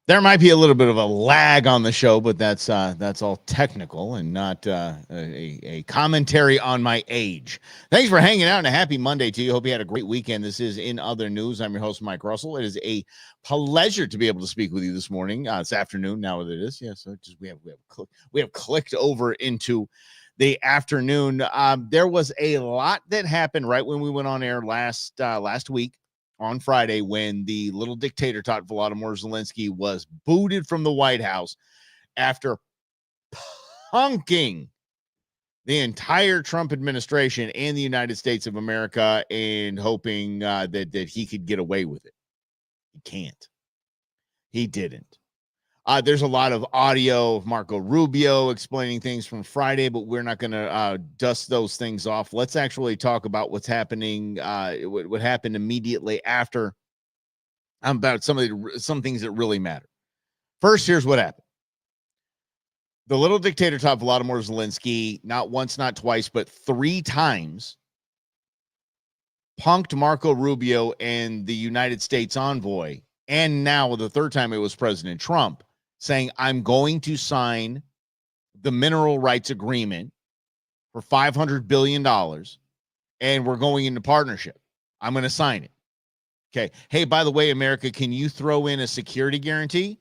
There might be a little bit of a lag on the show, but that's all technical and not a commentary on my age. Thanks for hanging out and a happy Monday to you. Hope you had a great weekend. This is In Other News. I'm your host, Mike Russell. It is a pleasure to be able to speak with you this morning. This afternoon, now that it is. Yeah, so just we have clicked over into the afternoon. There was a lot that happened right when we went on air last week on Friday when the little dictator, Todd Volodymyr Zelensky, was booted from the White House after punking the entire Trump administration and the United States of America and hoping that he could get away with it. He can't. He didn't. There's a lot of audio of Marco Rubio explaining things from Friday, but we're not going to dust those things off. Let's actually talk about what's happening, what happened immediately after, about some things that really matter. First, here's what happened. The little dictator, Todd Volodymyr Zelensky, not once, not twice, but 3 times punked Marco Rubio and the United States envoy, and now the third time it was President Trump, saying, I'm going to sign the mineral rights agreement for $500 billion, and we're going into partnership. I'm going to sign it. Okay. Hey, by the way, America, can you throw in a security guarantee?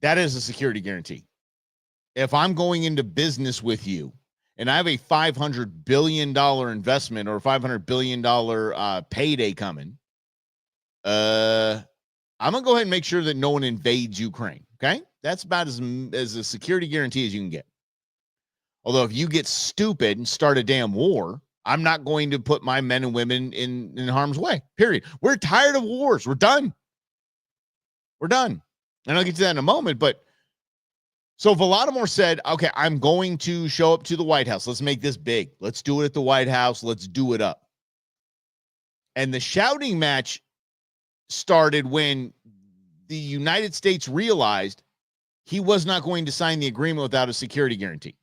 That is a security guarantee. If I'm going into business with you and I have a $500 billion investment or $500 billion payday coming, I'm going to go ahead and make sure that no one invades Ukraine, okay? That's about as a security guarantee as you can get. Although if you get stupid and start a damn war, I'm not going to put my men and women in harm's way, period. We're tired of wars. We're done. We're done. And I'll get to that in a moment, but so Volodymyr said, okay, I'm going to show up to the White House. Let's make this big. Let's do it at the White House. Let's do it up. And the shouting match started when the United States realized he was not going to sign the agreement without a security guarantee.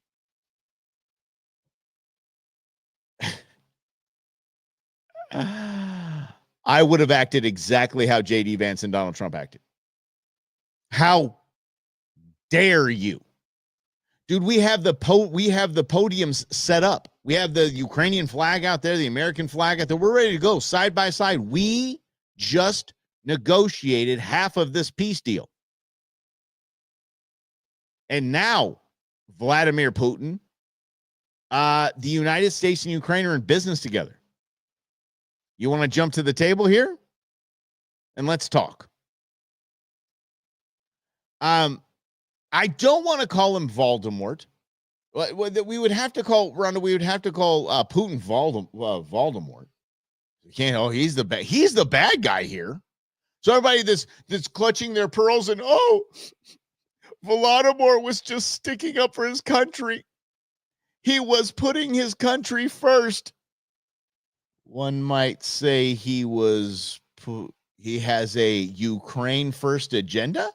I would have acted exactly how J.D. Vance and Donald Trump acted. How dare you? Dude, we have the podiums set up. We have the Ukrainian flag out there, the American flag out there. We're ready to go side by side. We just negotiated half of this peace deal. And now, Vladimir Putin, the United States and Ukraine are in business together. You want to jump to the table here? And let's talk. I don't want to call him Voldemort. We would have to call Putin Voldemort. You can't. Oh, he's the bad guy here. So everybody that's clutching their pearls and Volodymyr was just sticking up for his country. He was putting his country first. One might say he has a Ukraine first agenda.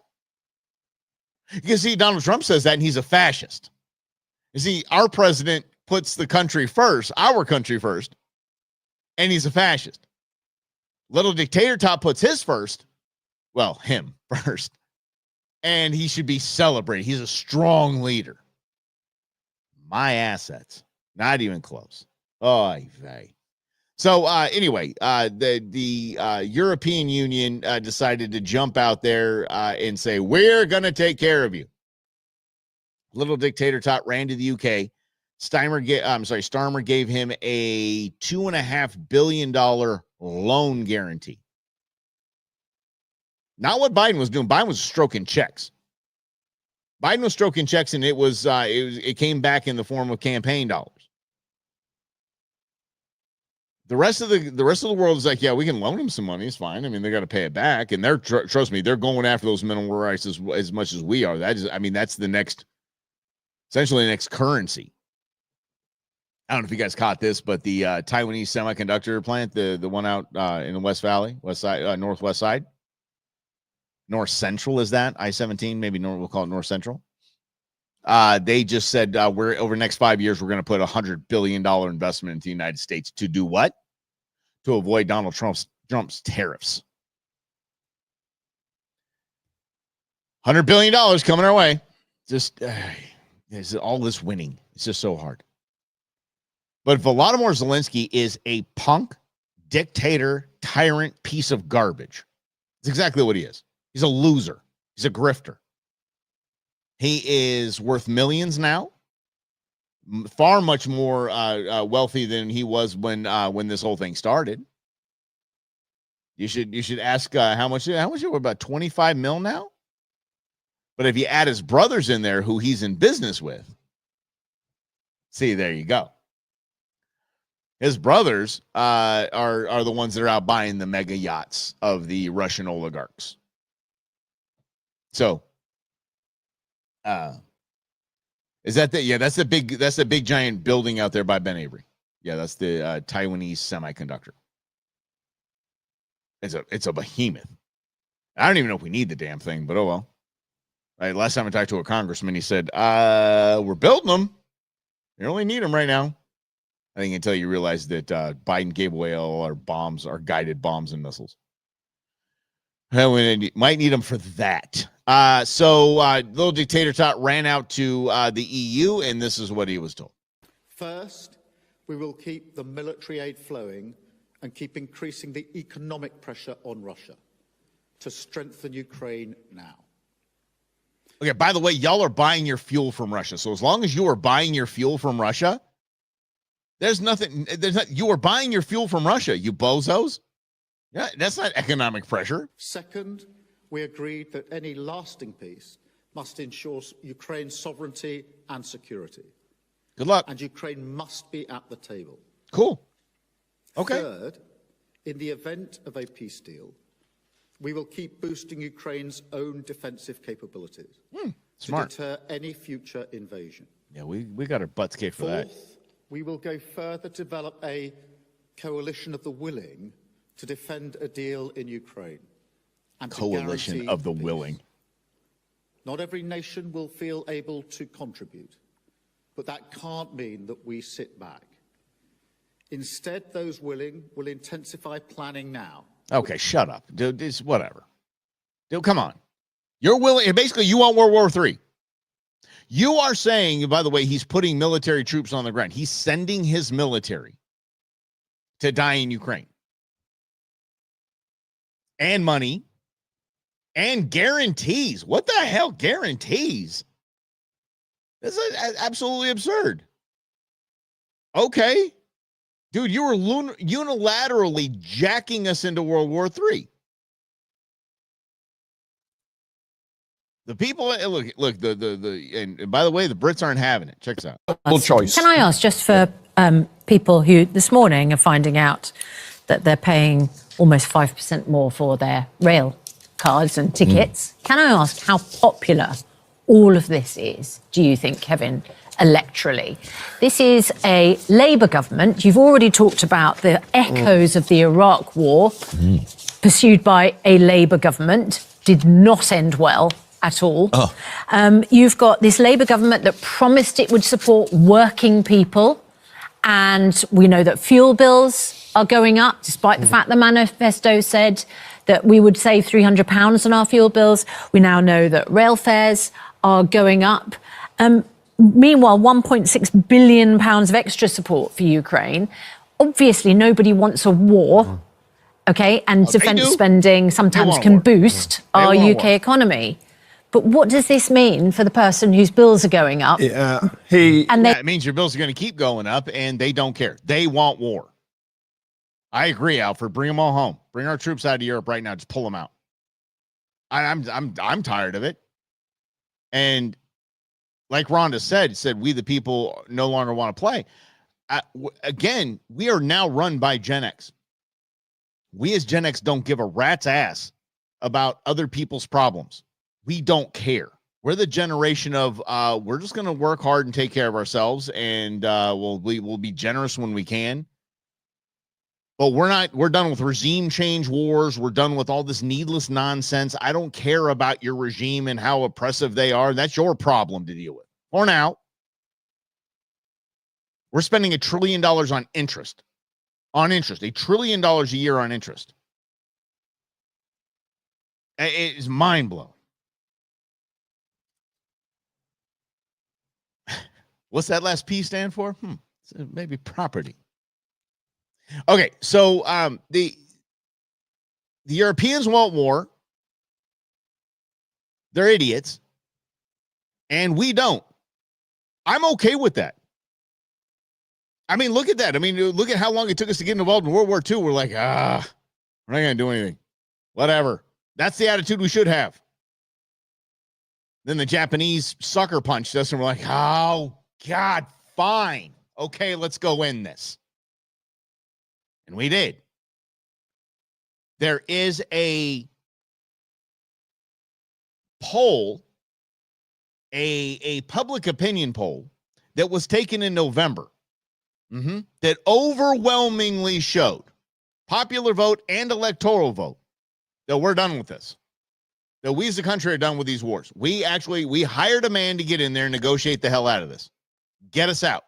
You can see Donald Trump says that, and he's a fascist. You see, our president puts the country first, our country first, and he's a fascist. Little dictator Todd puts his first, well, him first, and he should be celebrated. He's a strong leader. My assets, not even close. Oh, vey. So anyway, the European Union decided to jump out there and say, we're going to take care of you. Little dictator Todd ran to the UK. Starmer gave him a $2.5 billion loan guarantee. Not what Biden was doing. Biden was stroking checks. Biden was stroking checks, and it came back in the form of campaign dollars. The rest of the world is like, yeah, we can loan them some money. It's fine. I mean, they got to pay it back, and trust me, they're going after those minimum rights as much as we are. That's essentially the next currency. I don't know if you guys caught this, but the Taiwanese semiconductor plant, the one out in the West Valley, west side, northwest side, north central is that I-17? Maybe we'll call it north central. They just said we're over the next 5 years, we're going to put $100 billion investment into the United States to do what? To avoid Donald Trump's tariffs. $100 billion coming our way. Just all this winning. It's just so hard. But Volodymyr Zelensky is a punk, dictator, tyrant piece of garbage. It's exactly what he is. He's a loser. He's a grifter. He is worth millions now. Far much more wealthy than he was when this whole thing started. You should ask how much we're about 25 mil now. But if you add his brothers in there, who he's in business with, see, there you go. His brothers are the ones that are out buying the mega yachts of the Russian oligarchs. So, is that that's the big giant building out there by Ben Avery. Yeah, that's the Taiwanese semiconductor. It's a behemoth. I don't even know if we need the damn thing, but oh well. Right, last time I talked to a congressman, he said, we're building them. You only need them right now. I think until you realize that Biden gave away all our bombs, our guided bombs and missiles. Well, we might need them for that. So little dictator Todd ran out to the EU, and this is what he was told. First, we will keep the military aid flowing and keep increasing the economic pressure on Russia to strengthen Ukraine now. Okay, by the way, y'all are buying your fuel from Russia. So as long as you are buying your fuel from Russia, you are buying your fuel from Russia, you bozos. Yeah, that's not economic pressure. Second, we agreed that any lasting peace must ensure Ukraine's sovereignty and security. Good luck. And Ukraine must be at the table. Cool. Okay. Third, in the event of a peace deal, we will keep boosting Ukraine's own defensive capabilities smart. to deter any future invasion. Yeah, we got our butts kicked for that. Fourth, we will go further to develop a coalition of the willing to defend a deal in Ukraine. And coalition of the peace. willing. Not every nation will feel able to contribute, but that can't mean that we sit back. Instead, those willing will intensify planning now. Okay, shut up. Dude, it's whatever. Dude, come on. You're willing, basically, you want World War III. You are saying, by the way, he's putting military troops on the ground. He's sending his military to die in Ukraine. And money. And guarantees. What the hell? Guarantees? This is absolutely absurd. Okay. Dude, you were unilaterally jacking us into World War III. The people, look, and by the way, the Brits aren't having it. Check this out. Choice. Can I ask, just for people who this morning are finding out that they're paying almost 5% more for their rail cards and tickets, can I ask how popular all of this is, do you think, Kevin, electorally? This is a Labour government. You've already talked about the echoes of the Iraq war, pursued by a Labour government, did not end well at all. You've got this Labour government that promised it would support working people, and we know that fuel bills are going up, despite the fact the manifesto said that we would save £300 on our fuel bills. We now know that rail fares are going up. Meanwhile, £1.6 billion of extra support for Ukraine. Obviously, nobody wants a war, okay? And defence spending sometimes can boost our UK economy. But what does this mean for the person whose bills are going up? It means your bills are going to keep going up, and they don't care. They want war. I agree, Alfred. Bring them all home. Bring our troops out of Europe right now. Just pull them out. I'm tired of it. And like Rhonda said, we the people no longer want to play. Again, we are now run by Gen X. We as Gen X don't give a rat's ass about other people's problems. We don't care. We're the generation of we're just going to work hard and take care of ourselves, and we'll be generous when we can. But we're done with regime change wars. We're done with all this needless nonsense. I don't care about your regime and how oppressive they are. That's your problem to deal with. For now, we're spending $1 trillion on interest. $1 trillion a year on interest. It is mind-blowing. What's that last P stand for? Maybe property. Okay, so the Europeans want war. They're idiots. And we don't. I'm okay with that. I mean, look at that. I mean, look at how long it took us to get involved in World War II. We're like, we're not going to do anything. Whatever. That's the attitude we should have. Then the Japanese sucker punched us, and we're like, oh, God, fine. Okay, let's go in this. And we did. There is a poll, a public opinion poll that was taken in November that overwhelmingly showed, popular vote and electoral vote, that we're done with this. That we as a country are done with these wars. We hired a man to get in there and negotiate the hell out of this. Get us out.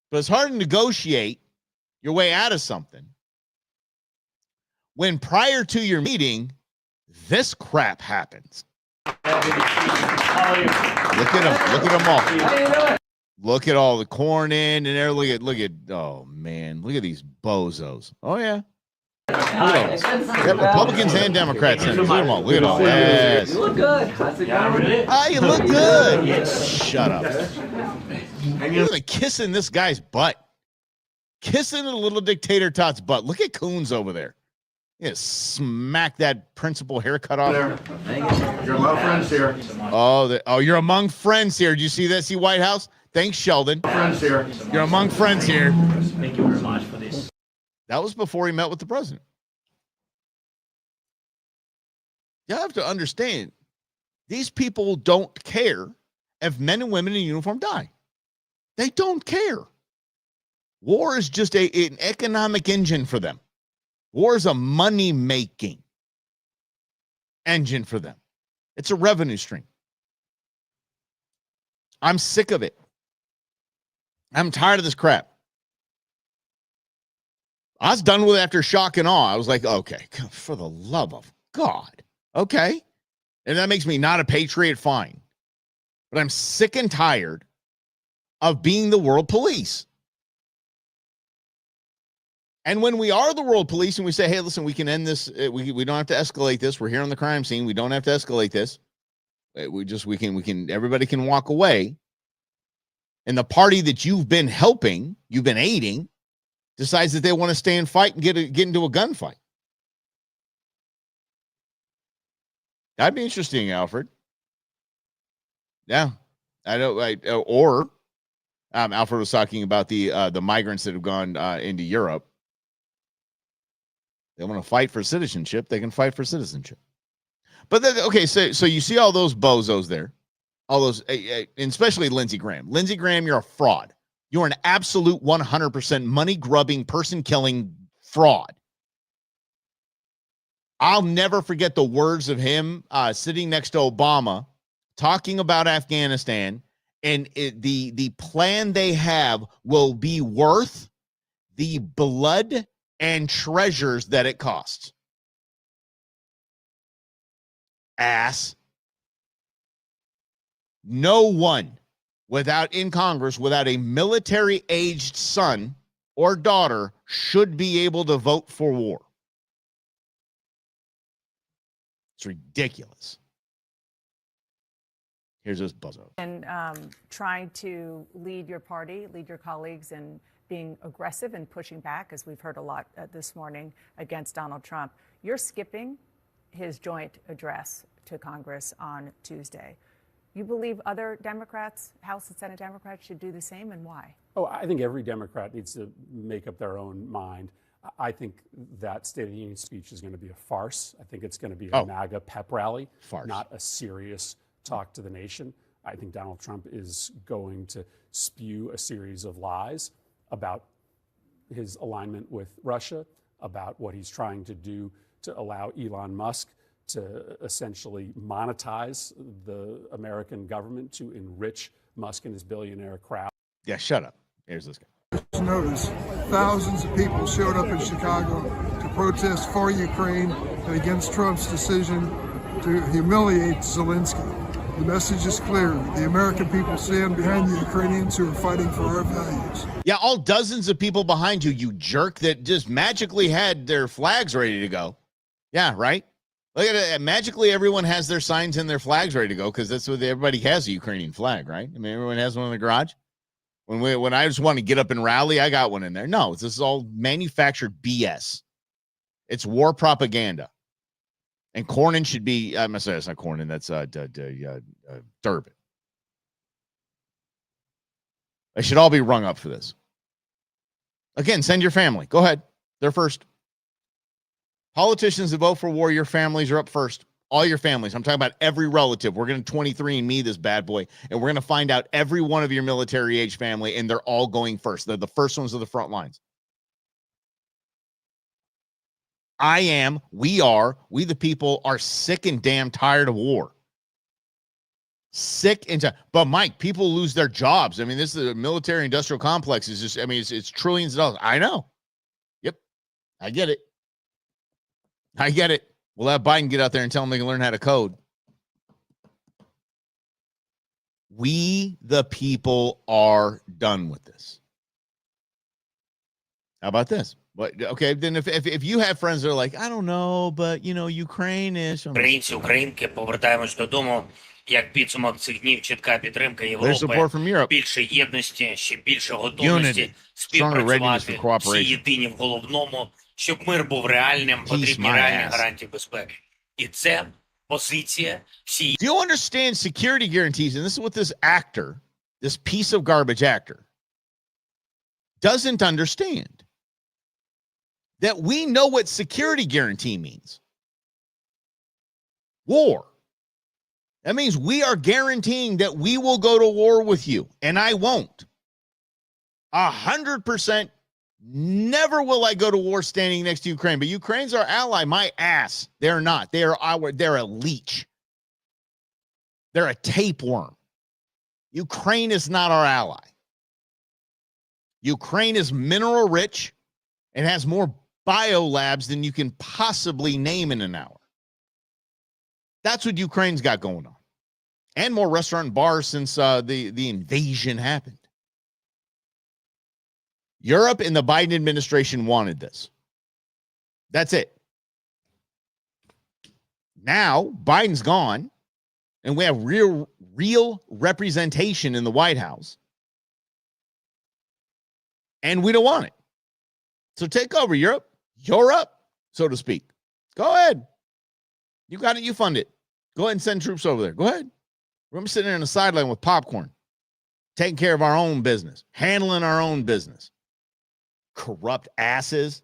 But it's hard to negotiate your way out of something when prior to your meeting, this crap happens. Look at them. Look at them all. Look at all the corn in and there. Look at, oh man, look at these bozos. Oh yeah. Republicans and Democrats. Look at them all. Look at all. Yes. You look good. You look good. Shut up. Look at kissing this guy's butt. Kissing the little dictator Todd's butt. Look at Coons over there. Yeah, smack that principal haircut off. You're among friends here. Oh, you're among friends here. Did you see that? See White House? Thanks, Sheldon. Friends here. You're among friends here. Thank you very much for this. That was before he met with the president. You have to understand, these people don't care if men and women in uniform die. They don't care. War is just an economic engine for them. War is a money-making engine for them. It's a revenue stream. I'm sick of it. I'm tired of this crap. I was done with it after shock and awe. I was like, okay, for the love of God. Okay. And that makes me not a patriot, fine. But I'm sick and tired of being the world police. And when we are the world police and we say, hey, listen, we can end this. We don't have to escalate this. We're here on the crime scene. We don't have to escalate this. Everybody can walk away. And the party that you've been helping, you've been aiding, decides that they want to stay and fight and get into a gunfight. That'd be interesting, Alfred. Yeah, Alfred was talking about the migrants that have gone into Europe. They want to fight for citizenship. They can fight for citizenship. But then, okay, so you see all those bozos there, all those, and especially Lindsey Graham. Lindsey Graham, you're a fraud. You're an absolute 100% money-grubbing, person-killing fraud. I'll never forget the words of him sitting next to Obama talking about Afghanistan, and the plan they have will be worth the blood and treasures that it costs. Ass. No one in Congress without a military-aged son or daughter should be able to vote for war. It's ridiculous. Here's this buzzo. And trying to lead your party, lead your colleagues in being aggressive and pushing back, as we've heard a lot this morning, against Donald Trump. You're skipping his joint address to Congress on Tuesday. You believe other Democrats, House and Senate Democrats, should do the same, and why? Oh, I think every Democrat needs to make up their own mind. I think that State of the Union speech is going to be a farce. I think it's going to be a MAGA pep rally, not a serious talk to the nation. I think Donald Trump is going to spew a series of lies about his alignment with Russia, about what he's trying to do to allow Elon Musk to essentially monetize the American government to enrich Musk and his billionaire crowd. Yeah, shut up. Here's this guy. Notice thousands of people showed up in Chicago to protest for Ukraine and against Trump's decision to humiliate Zelensky. The message is clear. The American people stand behind the Ukrainians who are fighting for our values. Yeah, all dozens of people behind you, you jerk, that just magically had their flags ready to go. Yeah, right? Look at it. Magically, everyone has their signs and their flags ready to go because that's what everybody has, a Ukrainian flag, right? I mean, everyone has one in the garage. When I just want to get up and rally, I got one in there. No, this is all manufactured BS. It's war propaganda. And Cornyn should be, I'm going to say it's not Cornyn, that's Durbin. They should all be rung up for this. Again, send your family. Go ahead. They're first. Politicians that vote for war, your families are up first. All your families. I'm talking about every relative. We're going to 23andMe this bad boy, and we're going to find out every one of your military age family, and they're all going first. They're the first ones of the front lines. We the people are sick and damn tired of war. Sick and tired. But Mike, people lose their jobs. I mean, this is a military industrial complex. Is just, I mean, it's trillions of dollars. I know. Yep. I get it. We'll have Biden get out there and tell them they can learn how to code. We, the people, are done with this. How about this? But okay, then if you have friends that are like, I don't know, but you know, Ukraine is. Українці, українки, повертаємось додому. Як підсумок цих днів, чітка підтримка Європи, більше єдності, ще більше готовності співпрацювати, всі єдині в головному, щоб мир був реальним, потрібні реальні гарантії безпеки. І це позиція всієї. Do you understand security guarantees? And this is what this actor, this piece of garbage actor, doesn't understand. That we know what security guarantee means. War. That means we are guaranteeing that we will go to war with you, and I won't. 100% never will I go to war standing next to Ukraine, but Ukraine's our ally. My ass. They're not. They're a leech. They're a tapeworm. Ukraine is not our ally. Ukraine is mineral rich and has more biolabs than you can possibly name in an hour. That's what Ukraine's got going on. And more restaurant and bars since the invasion happened. Europe and the Biden administration wanted this. That's it. Now, Biden's gone, and we have real representation in the White House. And we don't want it. So take over, Europe. You're up, so to speak. Go ahead. You got it. You fund it. Go ahead and send troops over there. Go ahead. We're going to be sitting there on the sideline with popcorn, taking care of our own business, handling our own business. Corrupt asses.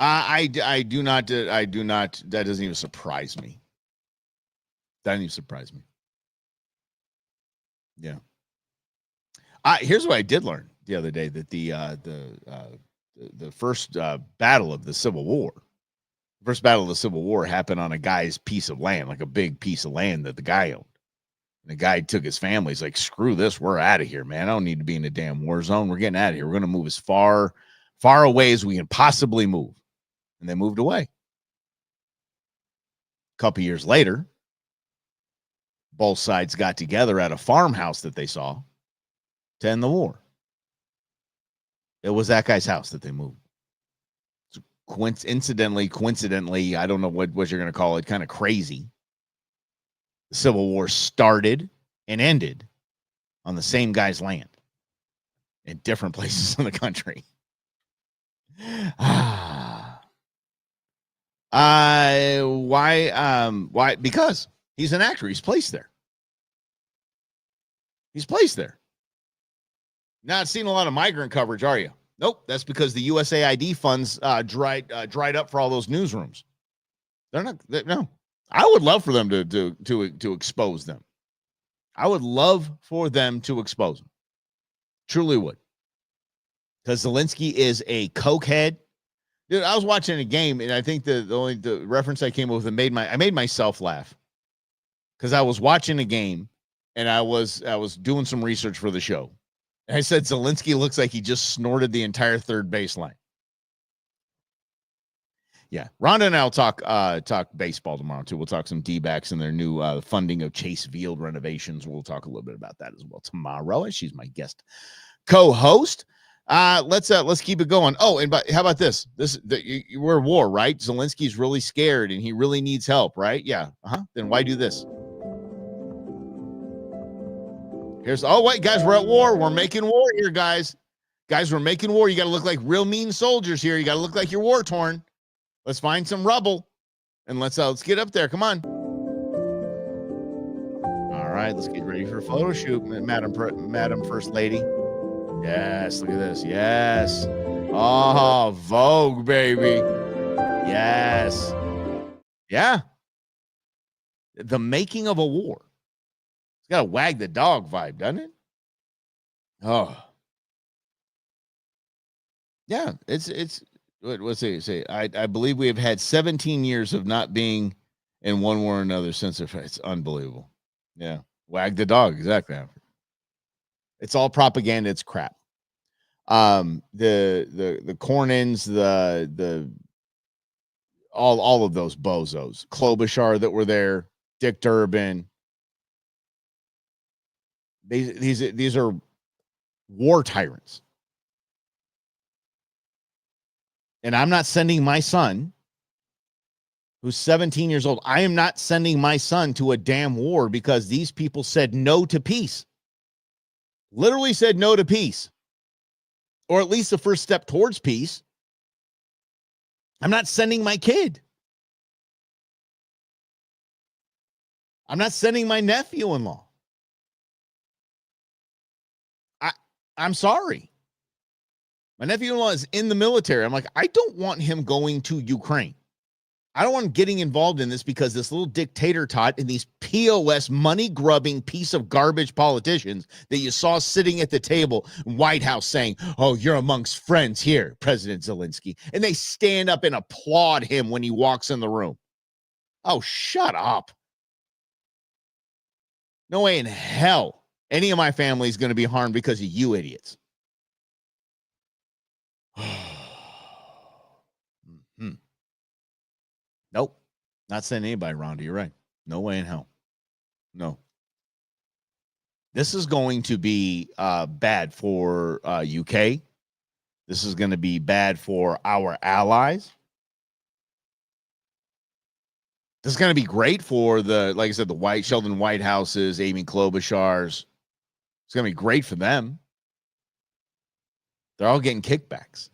I do not. That doesn't even surprise me. That doesn't even surprise me. Yeah. Here's what I did learn the other day, that the first battle of the Civil War, happened on a guy's piece of land, like a big piece of land that the guy owned. And the guy took his family. He's like, screw this. We're out of here, man. I don't need to be in a damn war zone. We're getting out of here. We're going to move as far away as we can possibly move. And they moved away. A couple years later, both sides got together at a farmhouse that they saw to end the war. It was that guy's house that they moved. So coincidentally, I don't know what you're going to call it, kind of crazy. The Civil War started and ended on the same guy's land in different places in the country. Why? Because he's an actor. He's placed there. Not seeing a lot of migrant coverage, are you? Nope. That's because the USAID funds dried up for all those newsrooms. They're not. No. I would love for them to expose them. I would love for them to expose them. Truly would. Because Zelensky is a cokehead. Dude, I was watching a game, and I think the reference I came up with I made myself laugh. Because I was watching a game, and I was doing some research for the show. And I said Zelensky looks like he just snorted the entire third baseline. Yeah, Rhonda and I'll talk baseball tomorrow too. We'll talk some D-backs and their new funding of Chase Field renovations. We'll talk a little bit about that as well tomorrow, and she's my guest co-host. Let's keep it going. Oh, and how about this? We're at war, right? Zelensky's really scared and he really needs help, right? Yeah. Then why do this? Wait, guys, we're at war. We're making war here, guys. Guys, we're making war. You got to look like real mean soldiers here. You got to look like you're war torn. Let's find some rubble and let's get up there. Come on. All right, let's get ready for a photo shoot, Madam First Lady. Yes, look at this. Yes. Oh, Vogue, baby. Yes. Yeah. The making of a war. It's got a wag the dog vibe, doesn't it? Oh. Yeah, it's what's it say? I believe we have had 17 years of not being in one war or another since it's unbelievable. Yeah. Wag the dog, exactly. It's all propaganda. It's crap. The Cornyn's, the all of those bozos, Klobuchar that were there, Dick Durbin. These are war tyrants. And I'm not sending my son, who's 17 years old, I am not sending my son to a damn war because these people said no to peace. Literally said no to peace. Or at least the first step towards peace. I'm not sending my kid. I'm not sending my nephew-in-law. I'm sorry. My nephew-in-law is in the military. I'm like, I don't want him going to Ukraine. I don't want him getting involved in this because this little dictator Todd and these POS money-grubbing piece of garbage politicians that you saw sitting at the table in White House saying, oh, you're amongst friends here, President Zelensky. And they stand up and applaud him when he walks in the room. Oh, shut up. No way in hell any of my family is going to be harmed because of you idiots. Nope. Not sending anybody around. You're right. No way in hell. No. This is going to be bad for UK. This is going to be bad for our allies. This is going to be great for like I said, the Sheldon Whitehouses, Amy Klobuchar's. It's going to be great for them. They're all getting kickbacks.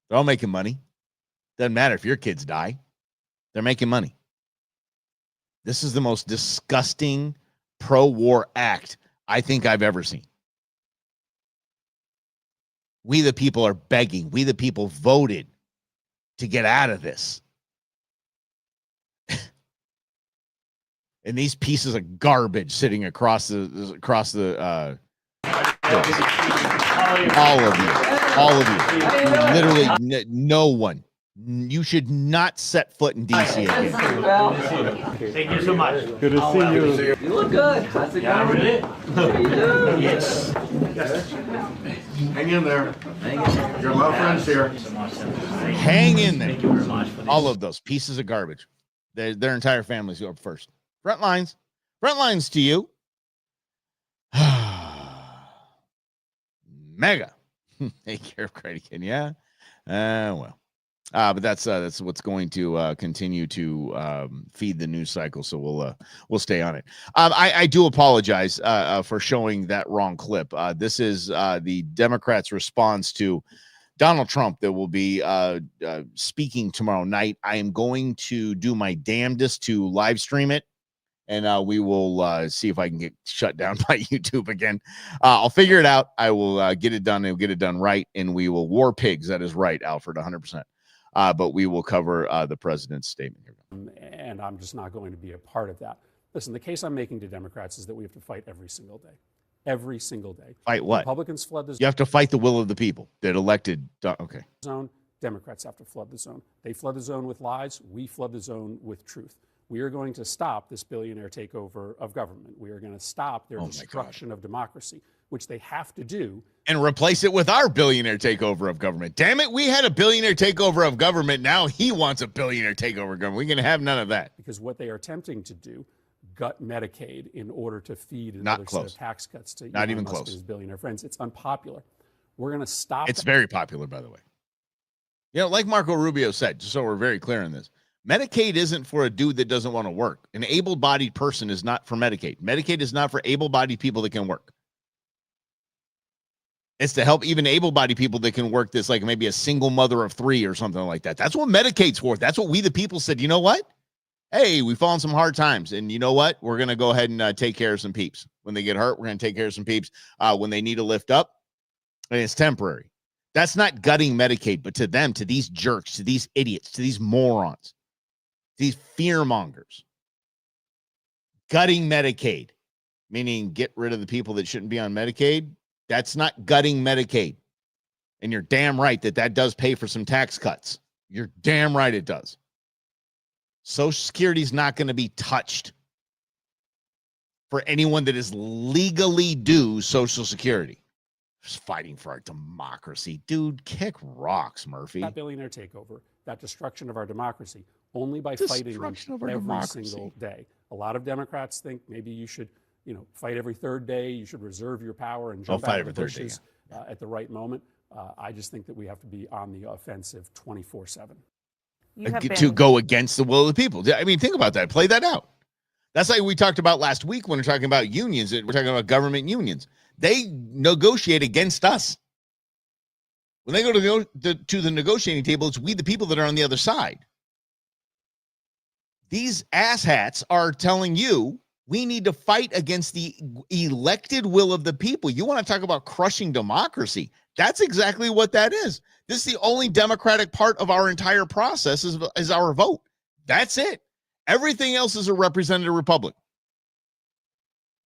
They're all making money. Doesn't matter if your kids die. They're making money. This is the most disgusting pro-war act I think I've ever seen. We the people are begging. We the people voted to get out of this. And these pieces of garbage sitting across the all of you, literally no one. You should not set foot in DC again. Thank you so much. Good to see you. You look good. How's it going? Really? How you doing? Yes. Hang in there. You're my friends here. Hang in there. Thank you very much for this. All of those pieces of garbage. Their entire families go up first. Front lines. Front lines to you. Mega. Take care of Credican, yeah. Well. But that's what's going to continue to feed the news cycle. So we'll stay on it. I do apologize for showing that wrong clip. This is the Democrats' response to Donald Trump that will be speaking tomorrow night. I am going to do my damnedest to live stream it, and we will see if I can get shut down by YouTube again. I'll figure it out. I will get it done. We'll get it done right, and we will war pigs. That is right, Alfred, 100%. But we will cover the president's statement here. And I'm just not going to be a part of that. Listen, the case I'm making to Democrats is that we have to fight every single day. Every single day. Fight what? Republicans fled the zone. You have to fight the will of the people that elected. Okay. Zone. Democrats have to flood the zone. They flood the zone with lies. We flood the zone with truth. We are going to stop this billionaire takeover of government. We are going to stop their destruction of democracy. which they have to do. And replace it with our billionaire takeover of government. Damn it, we had a billionaire takeover of government. Now he wants a billionaire takeover of government. We can have none of that. Because what they are attempting to do, gut Medicaid in order to feed Not another close. set of tax cuts to Not Elon even Musk close. and his billionaire friends. It's unpopular. We're going to stop. It's very popular, by the way. You know, like Marco Rubio said, just so we're very clear on this, Medicaid isn't for a dude that doesn't want to work. An able-bodied person is not for Medicaid. Medicaid is not for able-bodied people that can work. It's to help even able-bodied people that can work this, like maybe a single mother of 3 or something like that. That's what Medicaid's for. That's what we, the people, said, you know what? Hey, we fall in some hard times. And you know what? We're going to go ahead and take care of some peeps. When they get hurt, we're going to take care of some peeps. When they need a lift up, and it's temporary. That's not gutting Medicaid, but to them, to these jerks, to these idiots, to these morons, these fear mongers, gutting Medicaid, meaning get rid of the people that shouldn't be on Medicaid. That's not gutting Medicaid. And you're damn right that that does pay for some tax cuts. You're damn right it does. Social Security is not going to be touched for anyone that is legally due Social Security. Just fighting for our democracy. Dude, kick rocks, Murphy. That billionaire takeover, that destruction of our democracy, only by fighting them every single day. A lot of Democrats think maybe you should, fight every third day. You should reserve your power and jump out of the bushes at the right moment. I just think that we have to be on the offensive 24/7. To go against the will of the people. I mean, think about that. Play that out. That's like we talked about last week when we're talking about unions. We're talking about government unions. They negotiate against us. When they go to the negotiating table, it's we, the people, that are on the other side. These asshats are telling you we need to fight against the elected will of the people. You want to talk about crushing democracy? That's exactly what that is. This is the only democratic part of our entire process is our vote. That's it. Everything else is a representative republic.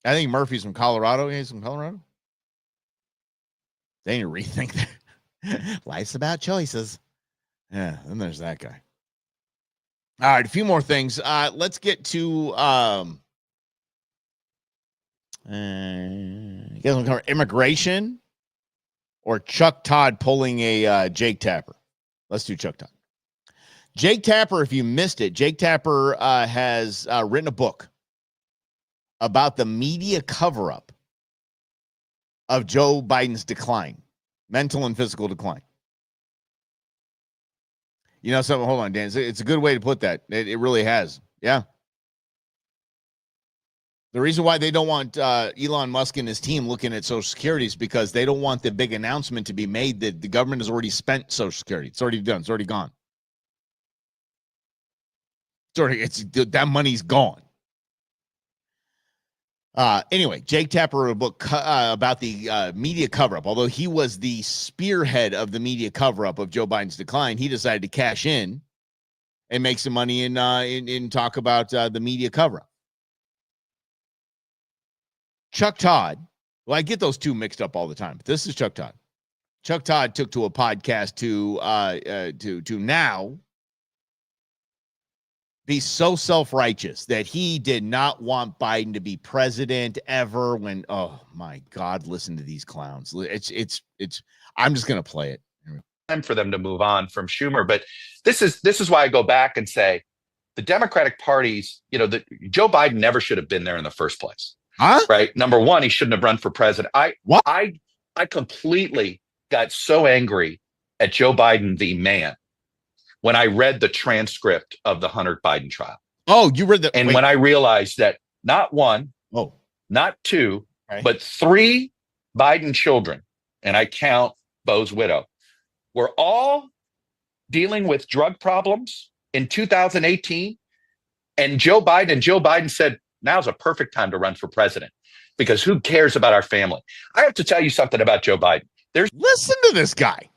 I think Murphy's from Colorado. He's from Colorado. They need to rethink that. Life's about choices. Yeah, then there's that guy. All right, a few more things. Let's get to you guys want to cover immigration or Chuck Todd pulling a Jake Tapper? Let's do Chuck Todd. Jake Tapper, if you missed it, Jake Tapper has written a book about the media cover-up of Joe Biden's decline, mental and physical decline. You know something? Hold on, Dan. It's a good way to put that. It really has. Yeah. The reason why they don't want Elon Musk and his team looking at Social Security is because they don't want the big announcement to be made that the government has already spent Social Security. It's already done. It's already gone. That money's gone. Anyway, Jake Tapper wrote a book about the media cover-up. Although he was the spearhead of the media cover-up of Joe Biden's decline, he decided to cash in and make some money and talk about the media cover-up. Chuck Todd, well, I get those two mixed up all the time, but this is Chuck Todd. Chuck Todd took to a podcast to now be so self-righteous that he did not want Biden to be president ever when, oh my God, listen to these clowns. It's I'm just going to play it. Time for them to move on from Schumer. But this is why I go back and say the Democratic parties, Joe Biden never should have been there in the first place. Huh? Right. Number one, he shouldn't have run for president. I completely got so angry at Joe Biden, the man, when I read the transcript of the Hunter Biden trial. Oh, you read that? And when I realized that not one, not two, but three Biden children, and I count Bo's widow, were all dealing with drug problems in 2018. And Joe Biden said, now's a perfect time to run for president because who cares about our family? I have to tell you something about Joe Biden. Listen to this guy.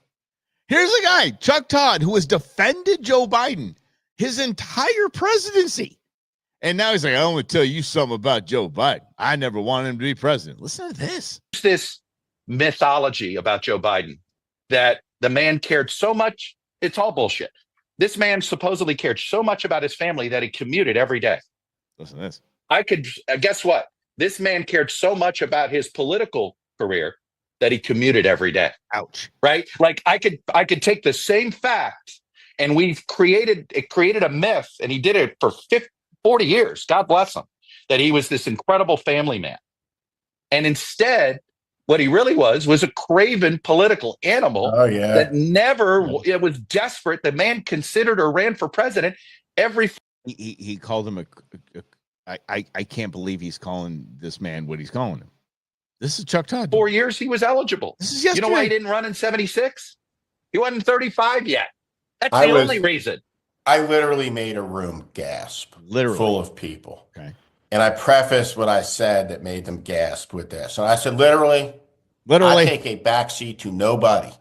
Here's a guy, Chuck Todd, who has defended Joe Biden his entire presidency. And now he's like, I want to tell you something about Joe Biden. I never wanted him to be president. Listen to this. This mythology about Joe Biden that the man cared so much. It's all bullshit. This man supposedly cared so much about his family that he commuted every day. Listen to this. Guess what? This man cared so much about his political career that he commuted every day. Ouch. Right? Like I could take the same fact and we've created a myth, and he did it for 40 years. God bless him, that he was this incredible family man. And instead, what he really was a craven political animal that it was desperate. The man considered or ran for president every. He called him I can't believe he's calling this man what he's calling him. This is Chuck Todd. 4 years he was eligible. This is yesterday. You know why he didn't run in 76? He wasn't 35 yet. That's the only reason. I literally made a room gasp. Literally. Full of people. Okay. And I prefaced what I said that made them gasp with this. And I said, literally, I take a backseat to nobody.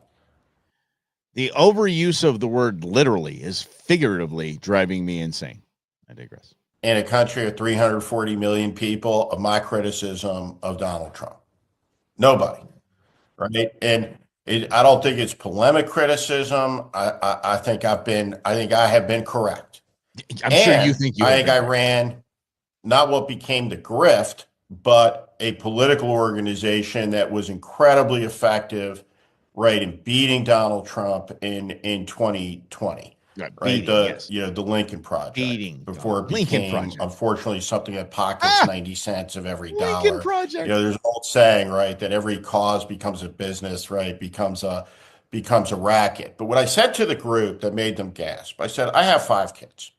The overuse of the word literally is figuratively driving me insane. I digress. In a country of 340 million people, of my criticism of Donald Trump. Nobody. Right? And I don't think it's polemic criticism. I think I have been correct. I'm sure you think I ran not what became the grift, but a political organization that was incredibly effective, right, in beating Donald Trump in 2020. Right, the Lincoln Project before it became, unfortunately, something that pockets 90 cents of every dollar. Project. There's an old saying, right, that every cause becomes a business, right, becomes a racket. But what I said to the group that made them gasp, I said, I have 5 kids,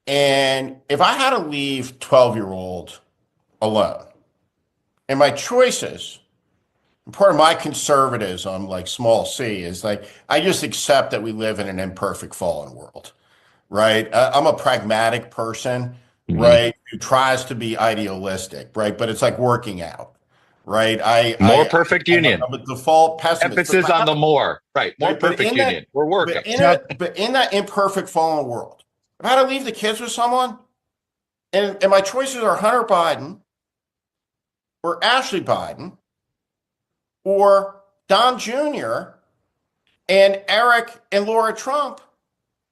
and if I had to leave 12-year-old alone, and my choices. Part of my conservatism, like small c, is like I just accept that we live in an imperfect, fallen world, right? I'm a pragmatic person, right, who tries to be idealistic, right? But it's like working out, right? More perfect union. I'm a default pessimist. Emphasis on the more, right? More perfect union. We're working. But in that imperfect, fallen world, if I had to leave the kids with someone, and my choices are Hunter Biden or Ashley Biden, or Don Jr. and Eric and Laura Trump,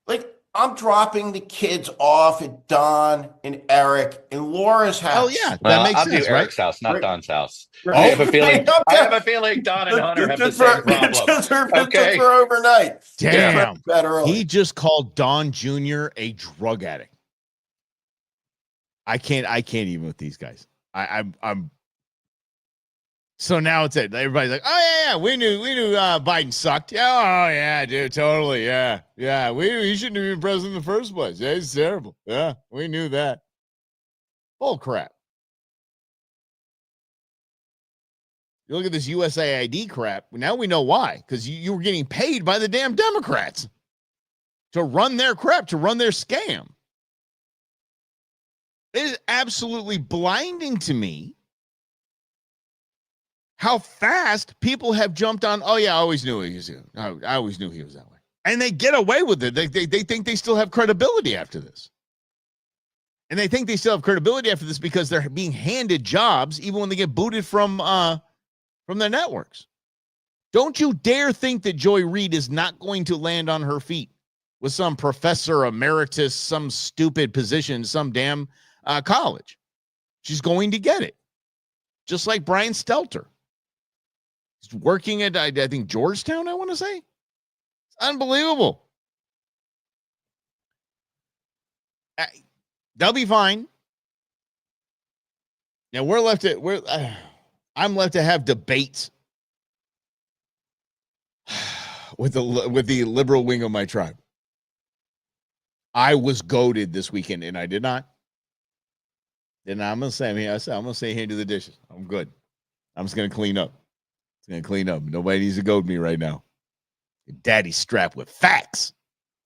like I'm dropping the kids off at Don and Eric and Laura's house. Oh yeah, that makes sense. I'll do Eric's house, not Don's house. Right. I have a feeling Don and Hunter have the same problem. Okay, for overnight. Damn, he just called Don Jr. a drug addict. I can't even with these guys. I'm. So now it's it. Everybody's like, oh yeah, we knew Biden sucked. Yeah, oh yeah, dude, totally, yeah. He shouldn't have been president in the first place. Yeah, he's terrible. Yeah, we knew that. Bull crap. You look at this USAID crap. Now we know why, because you were getting paid by the damn Democrats to run their crap, to run their scam. It is absolutely blinding to me how fast people have jumped on, oh, yeah, I always knew he was that way. And they get away with it. They think they still have credibility after this. And they think they still have credibility after this because they're being handed jobs even when they get booted from their networks. Don't you dare think that Joy Reid is not going to land on her feet with some professor emeritus, some stupid position, some damn college. She's going to get it. Just like Brian Stelter. He's working at, I think, Georgetown, I want to say. It's unbelievable. They'll be fine. Now I'm left to have debates with the liberal wing of my tribe. I was goaded this weekend, and I did not. Then I'm gonna say, I'm gonna say, hand do the dishes. I'm good. I'm just gonna clean up. Nobody needs to goad me right now. Daddy's strapped with facts.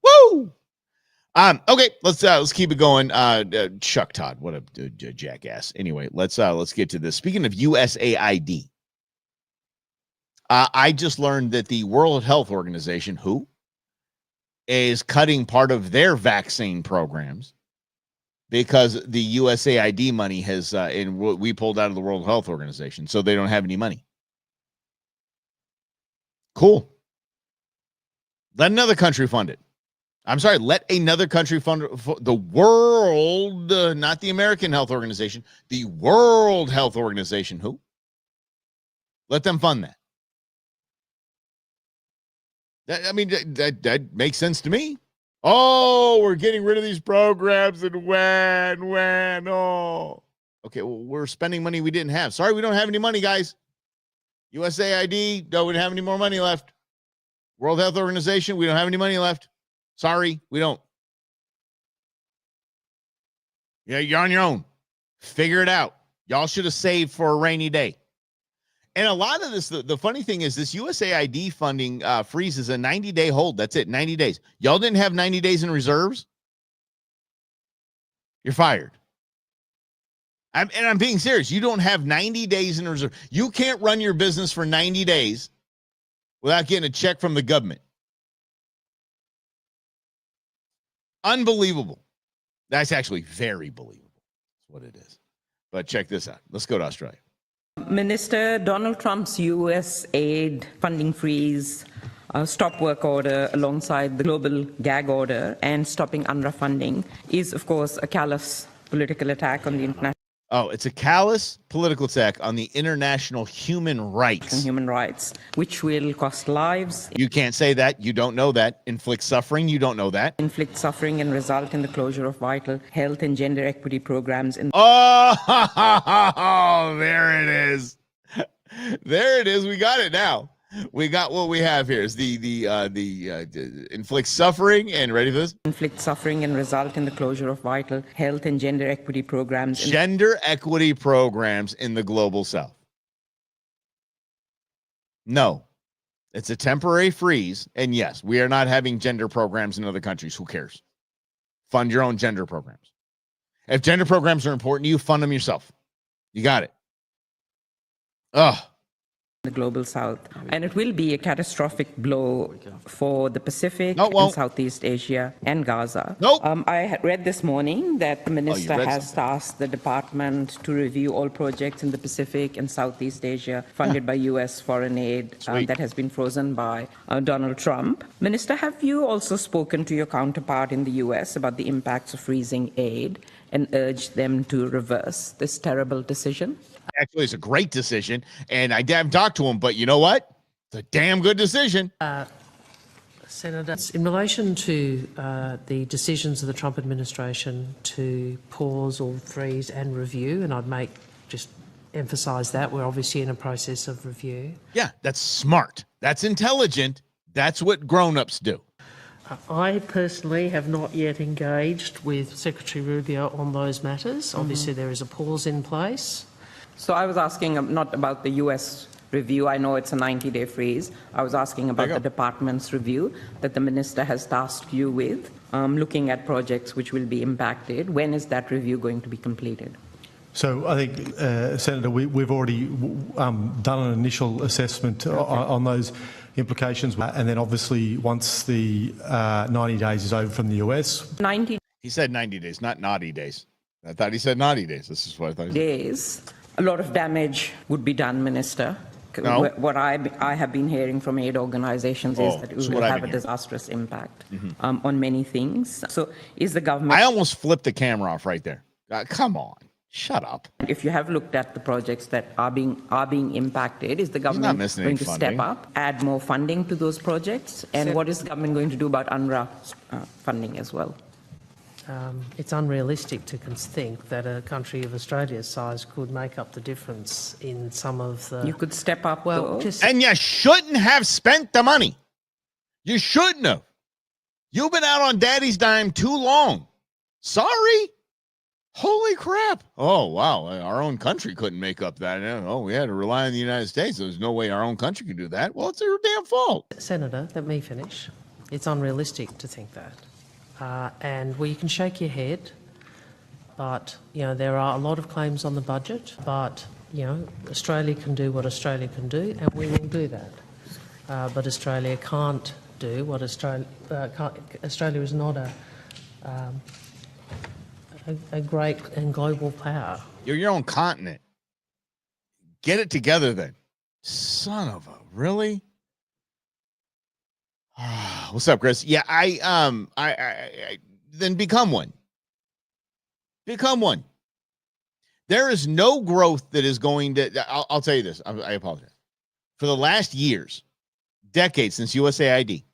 Woo! Okay, let's keep it going. Chuck Todd, what a jackass. Anyway, let's get to this. Speaking of USAID, I just learned that the World Health Organization, WHO, is cutting part of their vaccine programs because the USAID money has, and we pulled out of the World Health Organization, so they don't have any money. Cool. Let another country fund it. I'm sorry, let another country fund the world, not the American Health Organization, the World Health Organization, WHO. Let them fund that. That makes sense to me. Oh, we're getting rid of these programs and when, oh. Okay, well, we're spending money we didn't have. Sorry, we don't have any money, guys. USAID, no, we don't have any more money left. World Health Organization, we don't have any money left. Sorry, we don't. Yeah, you're on your own. Figure it out. Y'all should have saved for a rainy day. And a lot of this, the funny thing is this USAID funding freezes a 90-day hold. That's it, 90 days. Y'all didn't have 90 days in reserves? You're fired. I'm being serious. You don't have 90 days in reserve. You can't run your business for 90 days without getting a check from the government. Unbelievable. That's actually very believable. That's what it is. But check this out. Let's go to Australia. Minister, Donald Trump's U.S. aid funding freeze, stop work order alongside the global gag order and stopping UNRWA funding is, of course, a callous political attack on the international. Oh, it's a callous political attack on the international human rights. And human rights, which will cost lives. You can't say that. You don't know that. Inflict suffering. You don't know that. Inflict suffering and result in the closure of vital health and gender equity programs. Oh, there it is. There it is. We got it now. We got what we have here is the inflict suffering and ready for this? Inflict suffering and result in the closure of vital health and gender equity programs. Gender equity programs in the global south. No, it's a temporary freeze. And yes, we are not having gender programs in other countries. Who cares? Fund your own gender programs. If gender programs are important to you, fund them yourself. You got it. Ugh. The global south, and it will be a catastrophic blow for the Pacific and Southeast Asia and Gaza. I read this morning that the minister has tasked the department to review all projects in the Pacific and Southeast Asia funded by U.S. foreign aid that has been frozen by Donald Trump. Minister, have you also spoken to your counterpart in the U.S. about the impacts of freezing aid and urged them to reverse this terrible decision? Actually, it's a great decision, and I haven't talked to him, but you know what? It's a damn good decision. Senator, in relation to the decisions of the Trump administration to pause or freeze and review, and I'd just emphasise that we're obviously in a process of review. Yeah, that's smart. That's intelligent. That's what grown-ups do. I personally have not yet engaged with Secretary Rubio on those matters. Obviously, there is a pause in place. So I was asking not about the U.S. review. I know it's a 90-day freeze. I was asking about the department's review that the minister has tasked you with, looking at projects which will be impacted. When is that review going to be completed? So I think, Senator, we've already done an initial assessment on those implications. And then obviously once the 90 days is over from the US. 90 He said 90 days, not naughty days. I thought he said naughty days. This is what I thought he said. Days. A lot of damage would be done, Minister. No. What I have been hearing from aid organizations is that it will have a disastrous impact on many things. So is the government... I almost flipped the camera off right there. Come on. Shut up. If you have looked at the projects that are being impacted, is the government going to step up, add more funding to those projects? And what is the government going to do about UNRWA funding as well? It's unrealistic to think that a country of Australia's size could make up the difference in some of the... You could step up, And you shouldn't have spent the money. You shouldn't have. You've been out on daddy's dime too long. Sorry. Holy crap. Oh, wow. Our own country couldn't make up that. Oh, we had to rely on the United States. There's no way our own country could do that. Well, it's their damn fault. Senator, let me finish. It's unrealistic to think that. And you can shake your head, but, there are a lot of claims on the budget, but, Australia can do what Australia can do, and we will do that. But Australia can't do what Australia is not a great and global power. You're your own continent. Get it together then. Son of a, really? What's up, Chris? Yeah, I then become one. Become one. There is no growth that is going to, I'll tell you this. I apologize. for the last years, decades since USAID,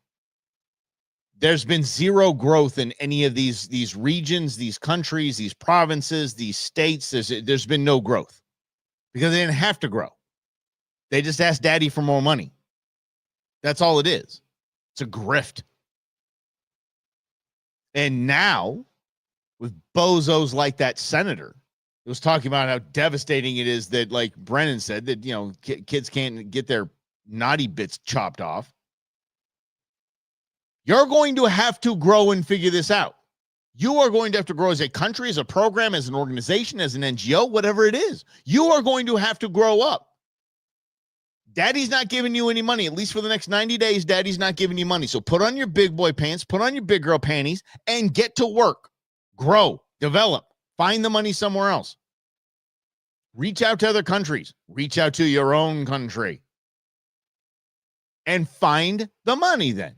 there's been zero growth in any of these regions, these countries, these provinces, these states. There's been no growth because they didn't have to grow. They just asked daddy for more money. That's all it is. It's a grift. And now, with bozos like that senator, it was talking about how devastating it is that, like Brennan said, that, you know, kids can't get their naughty bits chopped off. You're going to have to grow and figure this out. You are going to have to grow as a country, as a program, as an organization, as an NGO, whatever it is. You are going to have to grow up. Daddy's not giving you any money. At least for the next 90 days, daddy's not giving you money. So put on your big boy pants, put on your big girl panties, and get to work. Grow, develop, find the money somewhere else. Reach out to other countries. Reach out to your own country. And find the money then.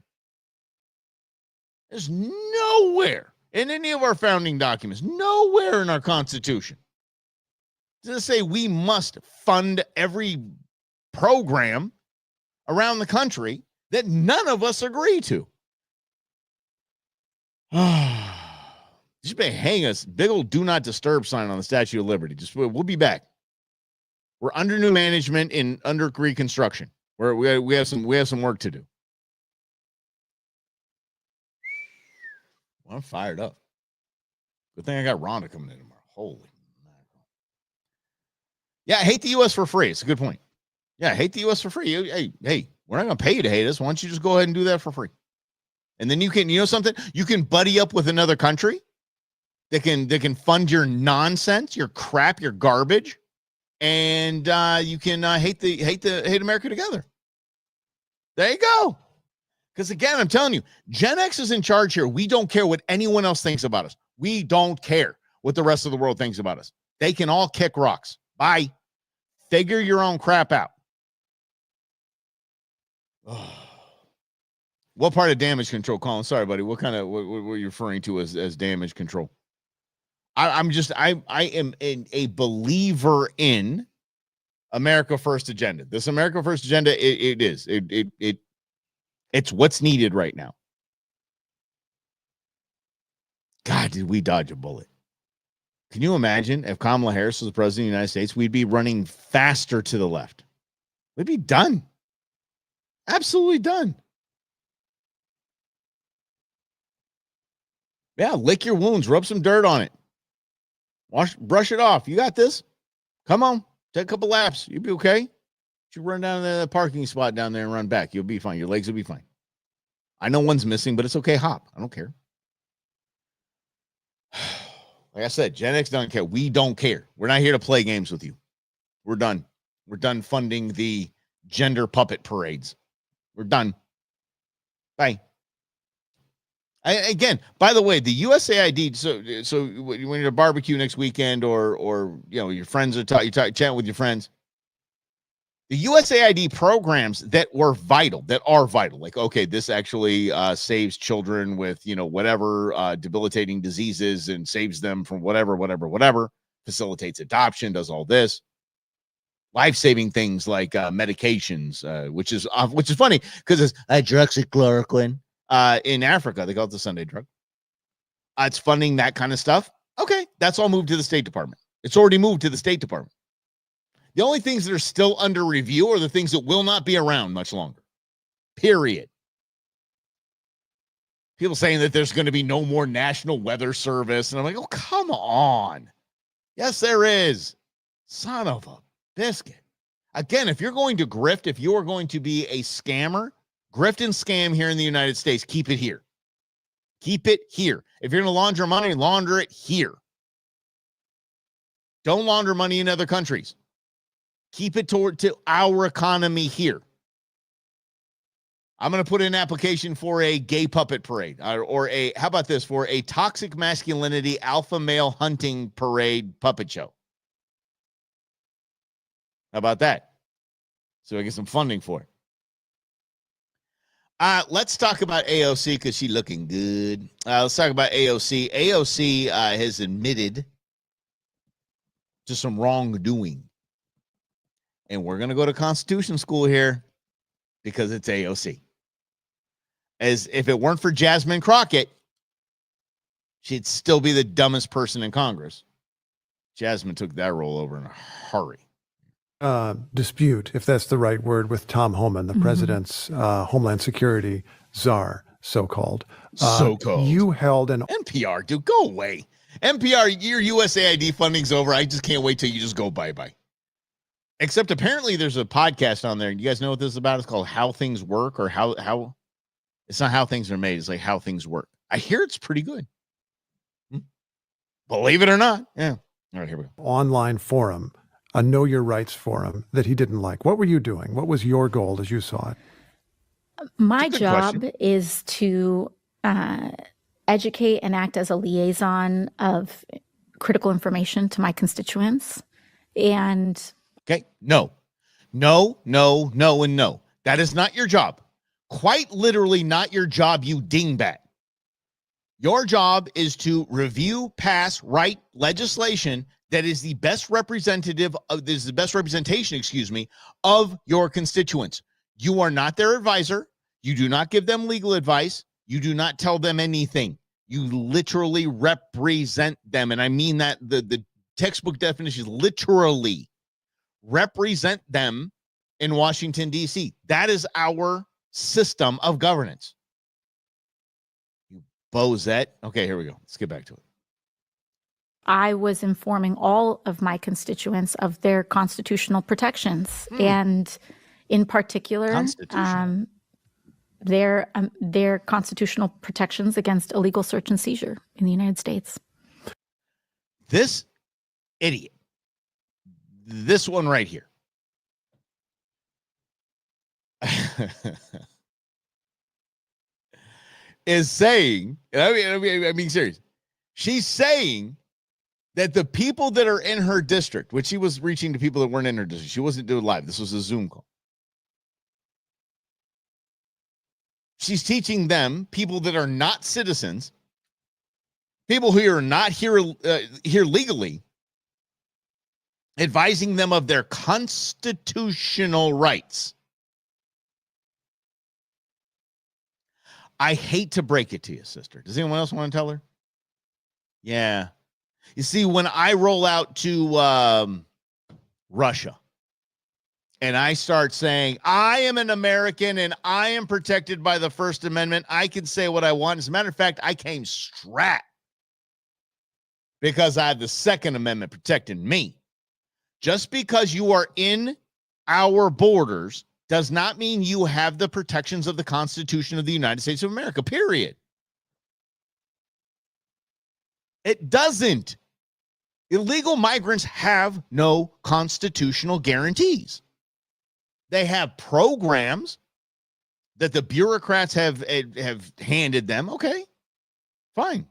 There's nowhere in any of our founding documents, nowhere in our Constitution, does it say we must fund every program around the country that none of us agree to. Just may hang us big old do not disturb sign on the Statue of Liberty. We'll be back. We're under new management and under reconstruction. We have some work to do. Well, I'm fired up. Good thing I got Rhonda coming in tomorrow. Holy mackerel. Yeah, I hate the U.S. for free. It's a good point. Yeah, I hate the U.S. for free. Hey, we're not going to pay you to hate us. Why don't you just go ahead and do that for free? And then you can, you know something? You can buddy up with another country that can fund your nonsense, your crap, your garbage, and you can hate America together. There you go. Because again, I'm telling you, Gen X is in charge here. We don't care what anyone else thinks about us. We don't care what the rest of the world thinks about us. They can all kick rocks. Bye. Figure your own crap out. Oh. What part of damage control, Colin? Sorry, buddy. What were you referring to as damage control? I am a believer in America First agenda. This America First agenda, it's what's needed right now. God, did we dodge a bullet? Can you imagine if Kamala Harris was the president of the United States? We'd be running faster to the left. We'd be done. Absolutely done. Yeah, lick your wounds, rub some dirt on it. Brush it off. You got this. Come on, take a couple laps. You'll be okay. You run down the parking spot down there and run back. You'll be fine. Your legs will be fine. I know one's missing, but it's okay. Hop. I don't care. Like I said, Gen X doesn't care. We don't care. We're not here to play games with you. We're done. We're done funding the gender puppet parades. We're done. Bye. Again, by the way, the USAID. So when you're at a barbecue next weekend, or you know your friends are chatting with your friends, the USAID programs that are vital, like okay, this actually saves children with whatever debilitating diseases and saves them from whatever, facilitates adoption, does all this life-saving things like medications, which is funny because it's hydroxychloroquine. In Africa, they call it the Sunday drug. It's funding that kind of stuff. Okay, that's all moved to the State Department. It's already moved to the State Department. The only things that are still under review are the things that will not be around much longer. Period. People saying that there's going to be no more National Weather Service. And I'm like, oh, come on. Yes, there is. Son of a biscuit. Again, if you're going to grift, if you are going to be a scammer, grift and scam here in the United States, keep it here. Keep it here. If you're going to launder money, launder it here. Don't launder money in other countries. Keep it to our economy here. I'm going to put in an application for a gay puppet parade or how about this, for a toxic masculinity alpha male hunting parade puppet show. How about that? So I get some funding for it. Let's talk about AOC because she's looking good. Let's talk about AOC. AOC has admitted to some wrongdoing. and we're going to go to Constitution school here because it's AOC. As if it weren't for Jasmine Crockett, she'd still be the dumbest person in Congress. Jasmine took that role over in a hurry. Dispute, if that's the right word, with Tom Homan, the president's Homeland Security czar, so-called. So-called. You held an... NPR, dude, go away. NPR, your USAID funding's over. I just can't wait till you just go bye-bye. Except apparently there's a podcast on there. You guys know what this is about? It's called How Things Work, or how it's not how things are made. It's like how things work. I hear it's pretty good. Believe it or not. Yeah. All right, here we go. Online forum, a Know Your Rights forum that he didn't like. What were you doing? What was your goal as you saw it? My job is to educate and act as a liaison of critical information to my constituents. And okay, no. That is not your job. Quite literally not your job, you dingbat. Your job is to review, pass, write legislation that is the best representation, of your constituents. You are not their advisor. You do not give them legal advice. You do not tell them anything. You literally represent them. And I mean that the textbook definition is literally represent them in Washington, D.C. That is our system of governance. You bozette. Okay, here we go. Let's get back to it. I was informing all of my constituents of their constitutional protections, and in particular, their constitutional protections against illegal search and seizure in the United States. This idiot, this one right here, is saying, I mean, serious. She's saying that the people that are in her district, which she was reaching to people that weren't in her district, she wasn't doing live. This was a Zoom call. She's teaching them, people that are not citizens, people who are not here legally, advising them of their constitutional rights. I hate to break it to you, sister. Does anyone else want to tell her? Yeah. You see, when I roll out to Russia and I start saying, I am an American and I am protected by the First Amendment, I can say what I want. As a matter of fact, I came strapped because I have the Second Amendment protecting me. Just because you are in our borders does not mean you have the protections of the Constitution of the United States of America, period. It doesn't. Illegal migrants have no constitutional guarantees. They have programs that the bureaucrats have handed them. Okay, fine.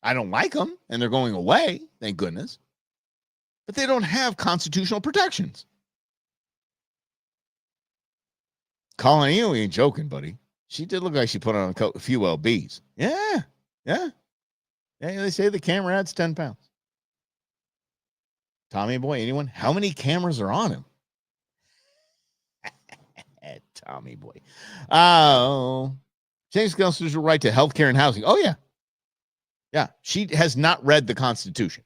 I don't like them, and they're going away, thank goodness. But they don't have constitutional protections. Colin, you ain't joking, buddy. She did look like she put on a few LBs. Yeah. They say the camera adds 10 pounds. Tommy boy, anyone? How many cameras are on him? Tommy boy. Oh, change the constitutional right to health care and housing. Oh, yeah. Yeah. She has not read the Constitution.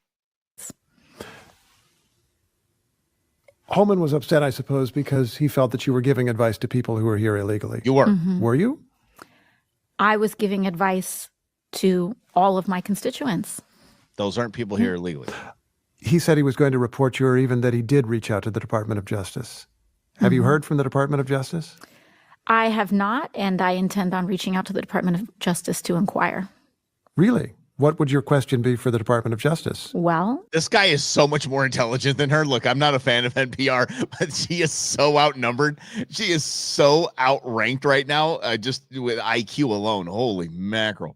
Holman was upset, I suppose, because he felt that you were giving advice to people who were here illegally. You were. Mm-hmm. Were you? I was giving advice to all of my constituents. Those aren't people here illegally. He said he was going to report you, or even that he did reach out to the Department of Justice. Have you heard from the Department of Justice? I have not, and I intend on reaching out to the Department of Justice to inquire. Really? What would your question be for the Department of Justice? Well, this guy is so much more intelligent than her. Look, I'm not a fan of NPR, but she is so outnumbered. She is so outranked right now, just with IQ alone. Holy mackerel.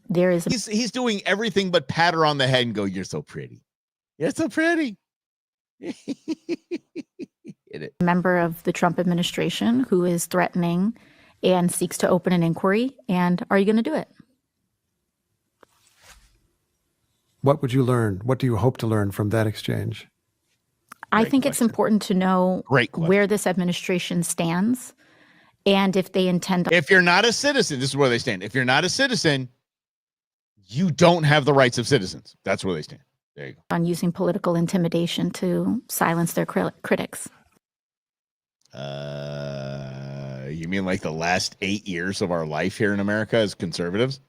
There is he's doing everything but pat her on the head and go, "You're so pretty. You're so pretty." A member of the Trump administration who is threatening and seeks to open an inquiry. And are you going to do it? What would you learn? What do you hope to learn from that exchange? I think it's important to know where this administration stands and if they intend. If you're not a citizen, this is where they stand. If you're not a citizen, you don't have the rights of citizens. That's where they stand. There you go. On using political intimidation to silence their critics. You mean like the last 8 years of our life here in America as conservatives?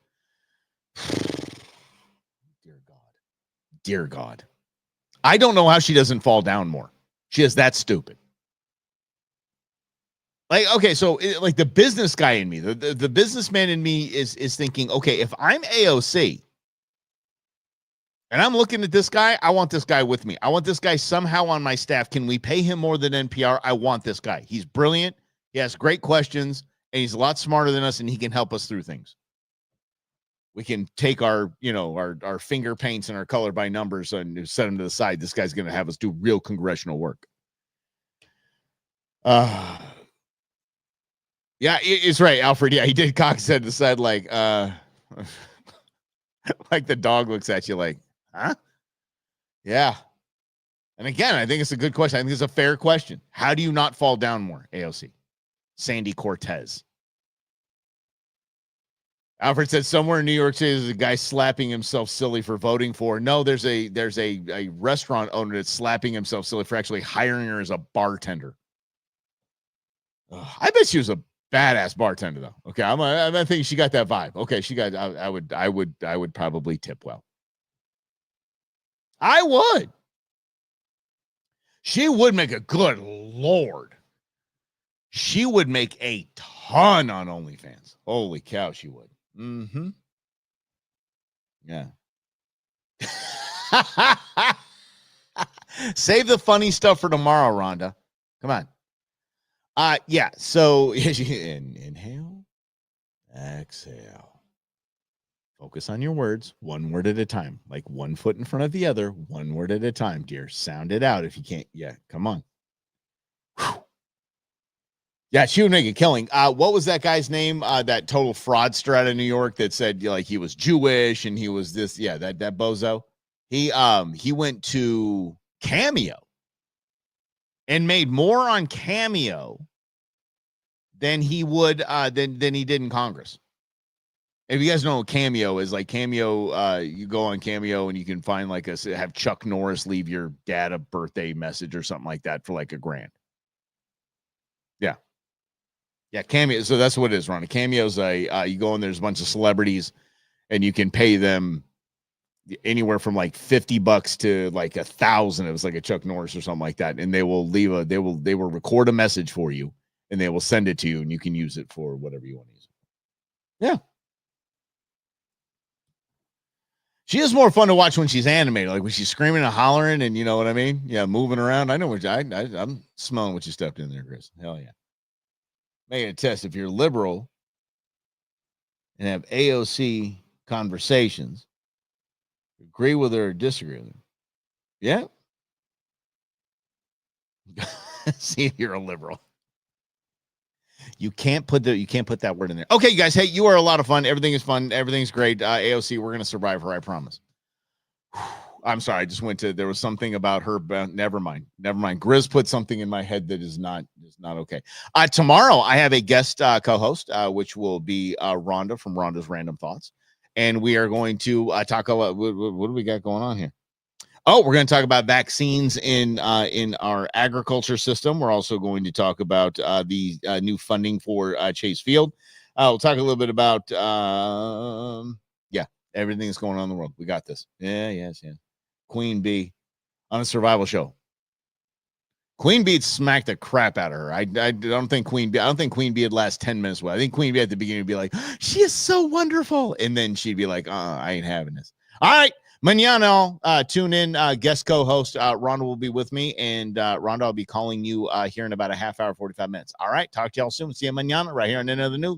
Dear God. I don't know how she doesn't fall down more. She is that stupid. Like, okay, so like the business guy in me, the businessman in me is thinking, okay, if I'm AOC and I'm looking at this guy, I want this guy with me. I want this guy somehow on my staff. Can we pay him more than NPR? I want this guy. He's brilliant. He has great questions, and he's a lot smarter than us, and he can help us through things. We can take our finger paints and our color by numbers and set them to the side. This guy's going to have us do real congressional work. Yeah, it's right, Alfred. Yeah, he did cock his head to the side like, like the dog looks at you like, huh? Yeah. And again, I think it's a good question. I think it's a fair question. How do you not fall down more, AOC? Sandy Cortez. Alfred said somewhere in New York City there's a guy slapping himself silly for voting for. No, there's a restaurant owner that's slapping himself silly for actually hiring her as a bartender. I bet she was a badass bartender though. Okay, I'm thinking she got that vibe. Okay, she got. I would probably tip well. I would. She would make a good Lord. She would make a ton on OnlyFans. Holy cow, she would. Mm-hmm. Yeah. Save the funny stuff for tomorrow, Rhonda. Come on. Yeah. So inhale, exhale. Focus on your words, one word at a time, like one foot in front of the other, one word at a time, dear. Sound it out if you can't. Yeah, come on. Whew. Yeah, she would make a killing. What was that guy's name? That total fraudster out of New York that said like he was Jewish and he was this. Yeah, that bozo. He went to Cameo and made more on Cameo than he would than he did in Congress. If you guys know what Cameo is, like Cameo, you go on Cameo and you can find like have Chuck Norris leave your dad a birthday message or something like that for like $1,000. Yeah. Yeah, Cameo. So that's what it is, Ron. A Cameo's you go in, there's a bunch of celebrities and you can pay them anywhere from like $50 to like 1,000. It was like a Chuck Norris or something like that. And they will they will record a message for you and they will send it to you and you can use it for whatever you want to use it. Yeah. She is more fun to watch when she's animated, like when she's screaming and hollering and you know what I mean? Yeah, moving around. I know what I'm smelling what you stepped in there, Chris. Hell yeah. Making a test. If you're liberal and have AOC conversations, agree with her or disagree with her. Yeah. See if you're a liberal. You can't put that word in there. Okay, guys. Hey, you are a lot of fun. Everything is fun. Everything's great. AOC, we're gonna survive her. I promise. I'm sorry. I just went to. There was something about her. Never mind. Grizz put something in my head that is not okay. Tomorrow I have a guest co-host, which will be Rhonda from Rhonda's Random Thoughts, and we are going to talk about what do we got going on here. Oh, we're going to talk about vaccines in our agriculture system. We're also going to talk about the new funding for Chase Field. We'll talk a little bit about everything that's going on in the world. We got this. Yeah. Queen Bee on a survival show. Queen Bee smacked the crap out of her. I don't think Queen Bee would last 10 minutes. I think Queen Bee at the beginning would be like, she is so wonderful. And then she'd be like, I ain't having this. All right. Mañana, tune in. Guest co-host Rhonda will be with me. And Rhonda, I'll be calling you here in about a half hour, 45 minutes. All right. Talk to y'all soon. See you mañana right here on Another News.